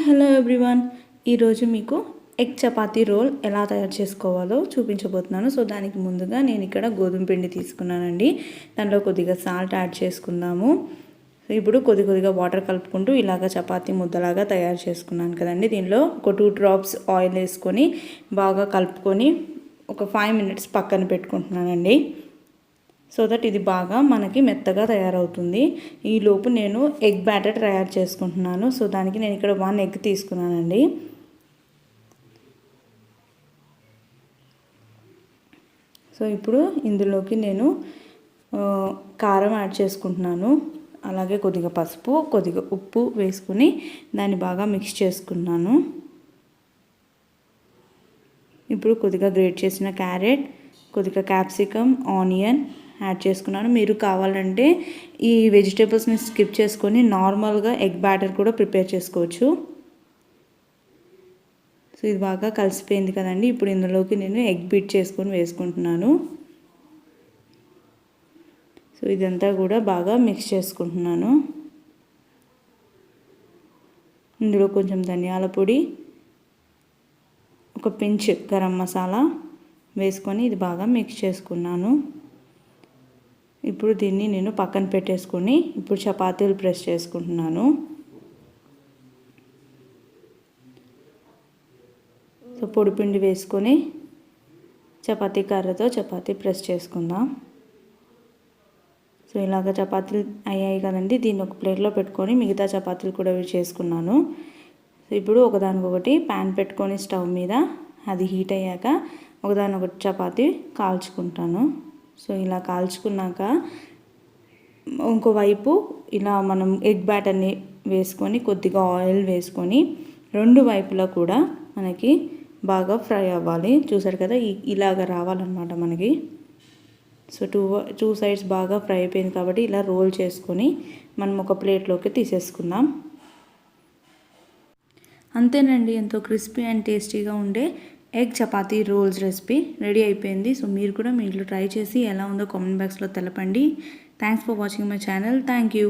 Hello everyone. ఈరోజు మీకు egg chapati role ఎలా తయారు చేసుకోవాలో చూపించబోతున్నాను. సో దానికి ముందుగా నేను ఇక్కడ గోధుమ పిండి తీసుకున్నానండి. దానిలో కొద్దిగా సాల్ట్ యాడ్ చేసుకుందాము. ఇప్పుడు కొద్దిగా వాటర్ కలుపుకుంటూ ఇలాగ చపాతీ ముద్దలాగా తయారు చేసుకున్నాను కదండి. దీనిలో ఒక 2 డ్రాప్స్ ఆయిల్ వేసుకొని బాగా కలుపుకొని ఒక 5 minutes పక్కన పెట్టుకుంటున్నానండి. సో దట్ ఇది బాగా మనకి మెత్తగా తయారవుతుంది. ఈలోపు నేను ఎగ్ బ్యాటర్ తయారు చేసుకుంటున్నాను. సో దానికి నేను ఇక్కడ 1 egg తీసుకున్నానండి. సో ఇప్పుడు ఇందులోకి నేను కారం యాడ్ చేసుకుంటున్నాను. అలాగే కొద్దిగా పసుపు, కొద్దిగా ఉప్పు వేసుకుని దాన్ని బాగా మిక్స్ చేసుకున్నాను. ఇప్పుడు కొద్దిగా గ్రేట్ చేసిన క్యారెట్, కొద్దిగా క్యాప్సికమ్, ఆనియన్ యాడ్ చేసుకున్నాను. మీరు కావాలంటే ఈ వెజిటేబుల్స్ని స్కిప్ చేసుకొని నార్మల్గా ఎగ్ బ్యాటర్ కూడా ప్రిపేర్ చేసుకోవచ్చు. సో ఇది బాగా కలిసిపోయింది కదండి. ఇప్పుడు ఇందులోకి నేను ఎగ్ బీట్ చేసుకొని వేసుకుంటున్నాను. సో ఇదంతా కూడా బాగా మిక్స్ చేసుకుంటున్నాను. ఇందులో కొంచెం ధనియాల పొడి, ఒక పించ్ గరం మసాలా వేసుకొని ఇది బాగా మిక్స్ చేసుకున్నాను. ఇప్పుడు దీన్ని నేను పక్కన పెట్టేసుకొని ఇప్పుడు చపాతీలు ప్రెస్ చేసుకుంటున్నాను. సో పొడిపిండి వేసుకొని చపాతీ కర్రతో చపాతీ ప్రెస్ చేసుకుందాం. సో ఇలాగ చపాతీలు అయ్యాయి కదండి. దీన్ని ఒక ప్లేట్లో పెట్టుకొని మిగతా చపాతీలు కూడా చేసుకున్నాను. ఇప్పుడు ఒకదానికొకటి ప్యాన్ పెట్టుకొని స్టవ్ మీద అది హీట్ అయ్యాక ఒకదానికొకటి చపాతీ కాల్చుకుంటాను. సో ఇలా కాల్చుకున్నాక ఇంకోవైపు ఇలా మనం ఎగ్ బ్యాటర్ని వేసుకొని కొద్దిగా ఆయిల్ వేసుకొని రెండు వైపులా కూడా మనకి బాగా ఫ్రై అవ్వాలి. చూసారు కదా, ఇలాగ రావాలన్నమాట మనకి. సో టూ సైడ్స్ బాగా ఫ్రై అయిపోయింది కాబట్టి ఇలా రోల్ చేసుకొని మనం ఒక ప్లేట్లోకి తీసేసుకుందాం. అంతేనండి, ఎంతో క్రిస్పీ అండ్ టేస్టీగా ఉండే egg chapati rolls recipe ready అయిపోయింది. సో మీరు కూడా మీ ఇంట్లో ట్రై చేసి ఎలా ఉందో కామెంట్ బాక్స్లో తెలపండి. Thanks for watching my channel. Thank you.